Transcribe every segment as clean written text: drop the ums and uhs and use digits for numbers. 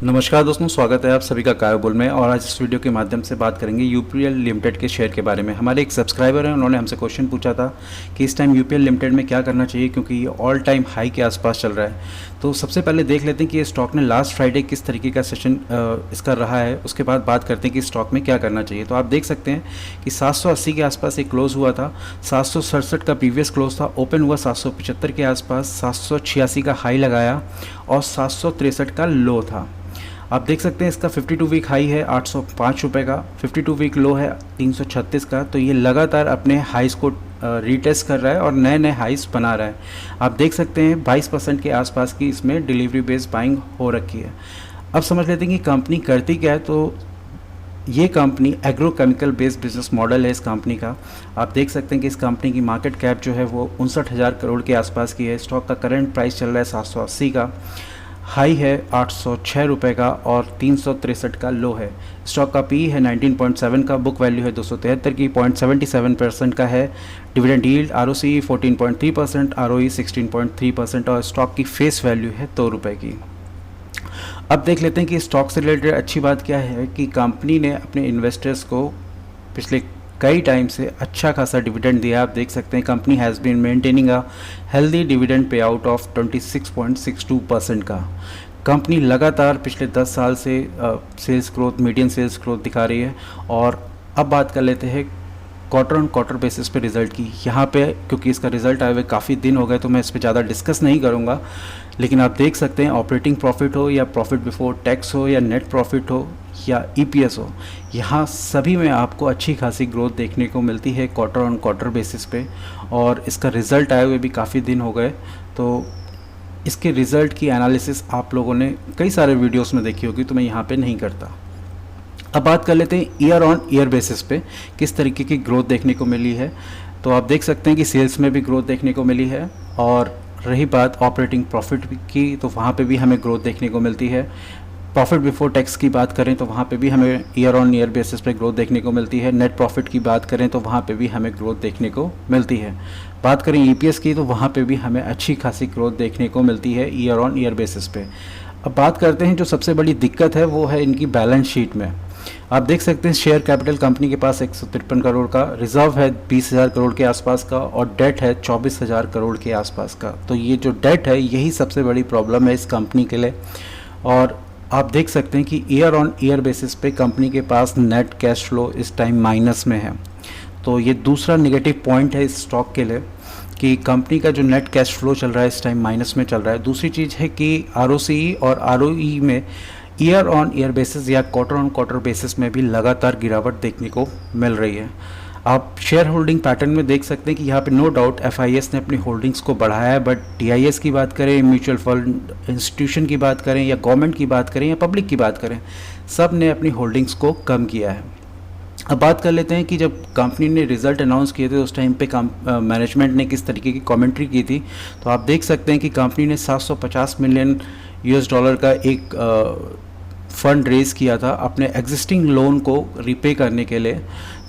नमस्कार दोस्तों, स्वागत है आप सभी का कायाबुल में। और आज इस वीडियो के माध्यम से बात करेंगे यूपीएल लिमिटेड के शेयर के बारे में। हमारे एक सब्सक्राइबर हैं, उन्होंने हमसे क्वेश्चन पूछा था कि इस टाइम यूपीएल लिमिटेड में क्या करना चाहिए, क्योंकि ये ऑल टाइम हाई के आसपास चल रहा है। तो सबसे पहले देख लेते हैं कि ये स्टॉक ने लास्ट फ्राइडे किस तरीके का सेशन इसका रहा है, उसके बाद बात करते हैं कि स्टॉक में क्या करना चाहिए। तो आप देख सकते हैं कि 780 के आसपास एक क्लोज हुआ था, 767 का प्रीवियस क्लोज था, ओपन हुआ 775 के आसपास, 786 का हाई लगाया और 763 का लो था। आप देख सकते हैं इसका 52 वीक हाई है 805 रुपये का, 52 वीक लो है 336 का। तो ये लगातार अपने हाइस को रीटेस्ट कर रहा है और नए नए हाइस बना रहा है। आप देख सकते हैं 22% के आसपास की इसमें डिलीवरी बेस्ड बाइंग हो रखी है। अब समझ लेते हैं कि कंपनी करती क्या है। तो ये company agrochemical based business model है इस कंपनी का। आप देख सकते हैं कि इस कंपनी की मार्केट कैप जो है वो 59,000 करोड़ के आसपास की है। स्टॉक का करंट प्राइस चल रहा है 780 का, हाई है 806 रुपये का और 363 का लो है। स्टॉक का पी है 19.7 का, बुक वैल्यू है 273 की, 0.77% का है। डिविडेंड यील्ड आरओसी 14.3%, आरओई 16.3% और स्टॉक की फेस वैल्यू है 2 रुपये की। अब देख लेते हैं कि स्टॉक से रिलेटेड अच्छी बात क्या है कि कंपनी ने अपने इन्वेस्टर्स को पिछले कई टाइम से अच्छा खासा डिविडेंड दिया। आप देख सकते हैं company has been maintaining a healthy dividend pay out of 26.62% का। कंपनी लगातार पिछले 10 साल से sales growth, median sales growth दिखा रही है। और अब बात कर लेते हैं क्वार्टर ऑन क्वार्टर बेसिस पे रिज़ल्ट की। यहाँ पे क्योंकि इसका रिज़ल्ट आए हुए काफ़ी दिन हो गए तो मैं इस पर ज़्यादा डिस्कस नहीं करूँगा, लेकिन आप देख सकते हैं ऑपरेटिंग प्रॉफिट हो या प्रॉफिट बिफोर टैक्स हो या नेट प्रॉफिट हो या ईपीएस हो, यहाँ सभी में आपको अच्छी खासी ग्रोथ देखने को मिलती है क्वार्टर ऑन क्वार्टर बेसिस पे। और इसका रिज़ल्ट आए हुए भी काफ़ी दिन हो गए, तो इसके रिज़ल्ट की एनालिसिस आप लोगों ने कई सारे वीडियोस में देखी होगी, तो मैं यहाँ पे नहीं करता। अब बात कर लेते हैं ईयर ऑन ईयर बेसिस पे किस तरीके की ग्रोथ देखने को मिली है। तो आप देख सकते हैं कि सेल्स में भी ग्रोथ देखने को मिली है। और रही बात ऑपरेटिंग प्रॉफिट की, तो वहाँ पे भी हमें ग्रोथ देखने को मिलती है। प्रॉफिट बिफोर टैक्स की बात करें तो वहाँ पे भी हमें ईयर ऑन ईयर बेसिस पे ग्रोथ देखने को मिलती है। नेट प्रॉफिट की बात करें तो वहाँ पे भी हमें ग्रोथ देखने को मिलती है। बात करें ईपीएस की तो वहाँ पे भी हमें अच्छी खासी ग्रोथ देखने को मिलती है ईयर ऑन ईयर बेसिस पे। अब बात करते हैं जो सबसे बड़ी दिक्कत है वो है इनकी बैलेंस शीट में। आप देख सकते हैं शेयर कैपिटल कंपनी के पास 153 करोड़ का, रिजर्व है 20,000 करोड़ के आसपास का और डेट है 24,000 करोड़ के आसपास का। तो ये जो डेट है यही सबसे बड़ी प्रॉब्लम है इस कंपनी के लिए। और आप देख सकते हैं कि ईयर ऑन ईयर बेसिस पे कंपनी के पास नेट कैश फ्लो इस टाइम माइनस में है। तो ये दूसरा नेगेटिव पॉइंट है इस स्टॉक के लिए कि कंपनी का जो नेट कैश फ्लो चल रहा है इस टाइम माइनस में चल रहा है। दूसरी चीज़ है कि आरओसी और आरओई में ईयर ऑन ईयर बेसिस या क्वार्टर ऑन क्वार्टर बेसिस में भी लगातार गिरावट देखने को मिल रही है। आप शेयर होल्डिंग पैटर्न में देख सकते हैं कि यहाँ पे नो डाउट एफआईएस ने अपनी होल्डिंग्स को बढ़ाया है, बट टीआईएस की बात करें, म्यूचुअल फंड इंस्टीट्यूशन की बात करें या गवर्नमेंट की बात करें या पब्लिक की बात करें, सब ने अपनी होल्डिंग्स को कम किया है। अब बात कर लेते हैं कि जब कंपनी ने रिज़ल्ट अनाउंस किए थे उस टाइम पे मैनेजमेंट ने किस तरीके की कमेंट्री की थी। तो आप देख सकते हैं कि कंपनी ने 750 मिलियन यूएस डॉलर का एक फ़ंड रेज़ किया था अपने एग्जिस्टिंग लोन को रिपे करने के लिए।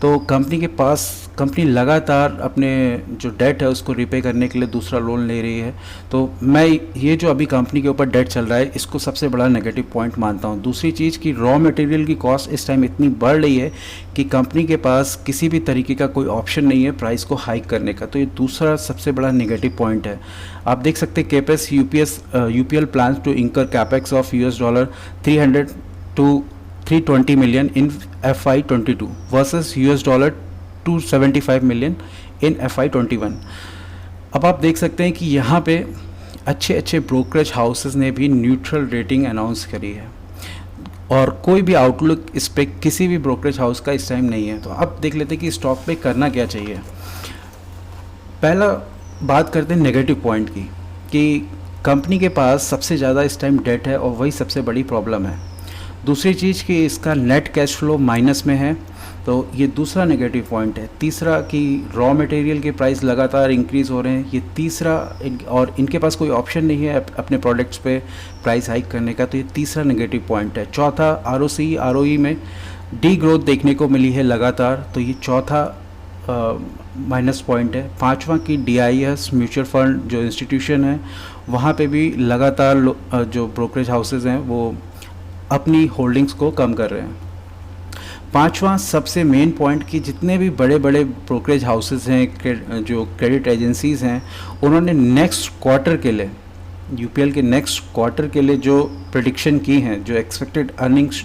तो कंपनी लगातार अपने जो डेट है उसको रिपे करने के लिए दूसरा लोन ले रही है। तो मैं ये जो अभी कंपनी के ऊपर डेट चल रहा है इसको सबसे बड़ा नेगेटिव पॉइंट मानता हूँ। दूसरी चीज़ कि रॉ मटेरियल की कॉस्ट इस टाइम इतनी बढ़ रही है कि कंपनी के पास किसी भी तरीके का कोई ऑप्शन नहीं है प्राइस को हाइक करने का। तो ये दूसरा सबसे बड़ा नेगेटिव पॉइंट है। आप देख सकते हैं केपेस यूपीएल प्लान्स टू इंकर capex of $300 to 320 million in FY22 versus $275 million in FY21। अब आप देख सकते हैं कि यहाँ पे अच्छे अच्छे ब्रोकरेज हाउसेस ने भी न्यूट्रल रेटिंग अनाउंस करी है और कोई भी आउटलुक इस पे किसी भी ब्रोकरेज हाउस का इस टाइम नहीं है। तो अब देख लेते हैं कि स्टॉक पे करना क्या चाहिए। पहला बात करते हैं नेगेटिव पॉइंट की कि कंपनी के पास सबसे ज़्यादा इस टाइम डेट है और वही सबसे बड़ी प्रॉब्लम है। दूसरी चीज़ कि इसका नेट कैश फ्लो माइनस में है, तो ये दूसरा नेगेटिव पॉइंट है। तीसरा कि रॉ मटेरियल के प्राइस लगातार इंक्रीज़ हो रहे हैं, ये तीसरा, और इनके पास कोई ऑप्शन नहीं है अपने प्रोडक्ट्स पे प्राइस हाइक करने का, तो ये तीसरा नेगेटिव पॉइंट है। चौथा आरओसी आरओई में डी ग्रोथ देखने को मिली है लगातार, तो ये चौथा माइनस पॉइंट है। पांचवा की डीआईएस म्यूचुअल फंड जो इंस्टीट्यूशन है वहाँ पे भी लगातार जो ब्रोकरेज हाउसेज हैं वो अपनी होल्डिंग्स को कम कर रहे हैं। पांचवा सबसे मेन पॉइंट कि जितने भी बड़े बड़े ब्रोकरेज हाउसेस हैं, जो क्रेडिट एजेंसीज़ हैं, उन्होंने नेक्स्ट क्वार्टर के लिए, यूपीएल के नेक्स्ट क्वार्टर के लिए जो प्रेडिक्शन की हैं, जो एक्सपेक्टेड अर्निंग्स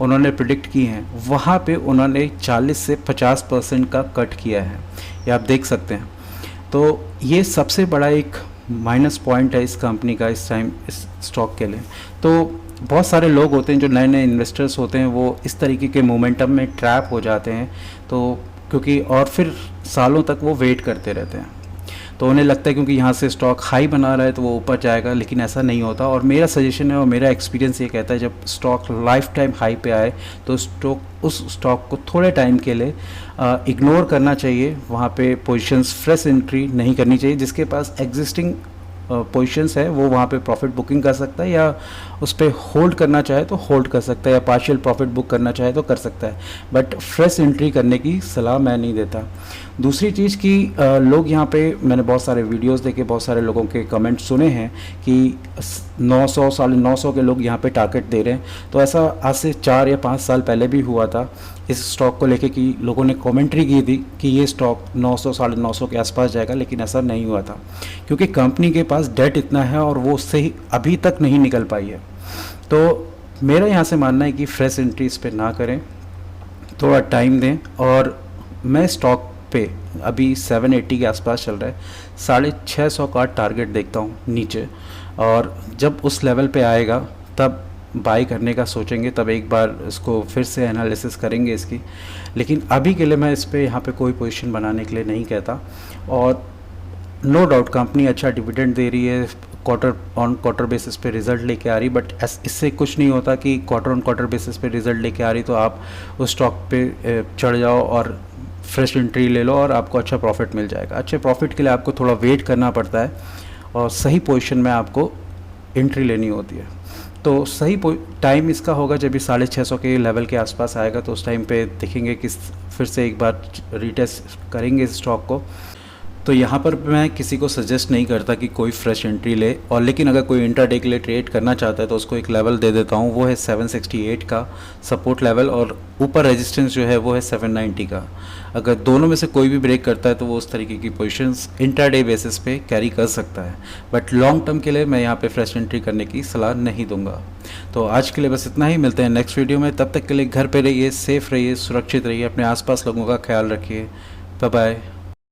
उन्होंने प्रिडिक्ट की हैं, वहाँ पे उन्होंने 40 से 50% का कट किया है, ये आप देख सकते हैं। तो ये सबसे बड़ा एक माइनस पॉइंट है इस कंपनी का इस टाइम इस स्टॉक के लिए। तो बहुत सारे लोग होते हैं जो नए नए इन्वेस्टर्स होते हैं, वो इस तरीके के मोमेंटम में ट्रैप हो जाते हैं, तो क्योंकि और फिर सालों तक वो वेट करते रहते हैं। तो उन्हें लगता है क्योंकि यहाँ से स्टॉक हाई बना रहा है तो वो ऊपर जाएगा, लेकिन ऐसा नहीं होता। और मेरा सजेशन है और मेरा एक्सपीरियंस ये कहता है, जब स्टॉक लाइफ टाइम हाई पे आए तो उस स्टॉक को थोड़े टाइम के लिए इग्नोर करना चाहिए। वहाँ पे पोजीशंस फ्रेश एंट्री नहीं करनी चाहिए। जिसके पास एग्जिस्टिंग पोजीशंस है वो वहाँ पे प्रॉफिट बुकिंग कर सकता है, या उस पर होल्ड करना चाहे तो होल्ड कर सकता है, या पार्शियल प्रॉफिट बुक करना चाहे तो कर सकता है, बट फ्रेश एंट्री करने की सलाह मैं नहीं देता। दूसरी चीज़ कि लोग यहाँ पे, मैंने बहुत सारे वीडियोस देखे, बहुत सारे लोगों के कमेंट सुने हैं कि 900 950 के लोग यहाँ पे टारगेट दे रहे हैं। तो ऐसा आज से 4 या 5 साल पहले भी हुआ था इस स्टॉक को लेके कि लोगों ने कमेंट्री की थी कि ये स्टॉक 900 950 के आसपास जाएगा, लेकिन ऐसा नहीं हुआ था क्योंकि कंपनी के पास डेट इतना है और वो उससे ही अभी तक नहीं निकल पाई है। तो मेरा यहाँ से मानना है कि फ्रेश एंट्री इस पर ना करें, थोड़ा टाइम दें। और मैं स्टॉक पे अभी 780 के आसपास चल रहा है, 650 का टारगेट देखता हूँ नीचे, और जब उस लेवल पे आएगा तब बाई करने का सोचेंगे, तब एक बार इसको फिर से एनालिसिस करेंगे इसकी। लेकिन अभी के लिए मैं इस पे यहाँ पे कोई पोजीशन बनाने के लिए नहीं कहता। और नो डाउट कंपनी अच्छा डिविडेंड दे रही है, क्वार्टर ऑन क्वार्टर बेसिस पे रिजल्ट लेके आ रही, बट इससे कुछ नहीं होता कि क्वार्टर ऑन क्वार्टर बेसिस पे रिजल्ट लेके आ रही तो आप उस स्टॉक पे चढ़ जाओ और फ्रेश एंट्री ले लो और आपको अच्छा प्रॉफिट मिल जाएगा। अच्छे प्रॉफिट के लिए आपको थोड़ा वेट करना पड़ता है और सही पोजीशन में आपको एंट्री लेनी होती है। तो सही टाइम इसका होगा जब भी 650 के लेवल के आसपास आएगा, तो उस टाइम पे देखेंगे कि फिर से एक बार रीटेस्ट करेंगे इस स्टॉक को। तो यहाँ पर मैं किसी को सजेस्ट नहीं करता कि कोई फ्रेश एंट्री ले, और लेकिन अगर कोई इंट्राडे के लिए ट्रेड करना चाहता है तो उसको एक लेवल दे देता हूँ, वो है 768 का सपोर्ट लेवल, और ऊपर रेजिस्टेंस जो है वो है 790 का। अगर दोनों में से कोई भी ब्रेक करता है तो वो उस तरीके की पोजीशंस इंट्राडे बेसिस पे कैरी कर सकता है, बट लॉन्ग टर्म के लिए मैं यहाँ पे फ्रेश एंट्री करने की सलाह नहीं दूंगा। तो आज के लिए बस इतना ही, मिलते हैं नेक्स्ट वीडियो में। तब तक के लिए घर पे रहिए, सेफ रहिए, सुरक्षित रहिए, अपने आसपास लोगों का ख्याल रखिए। Bye bye.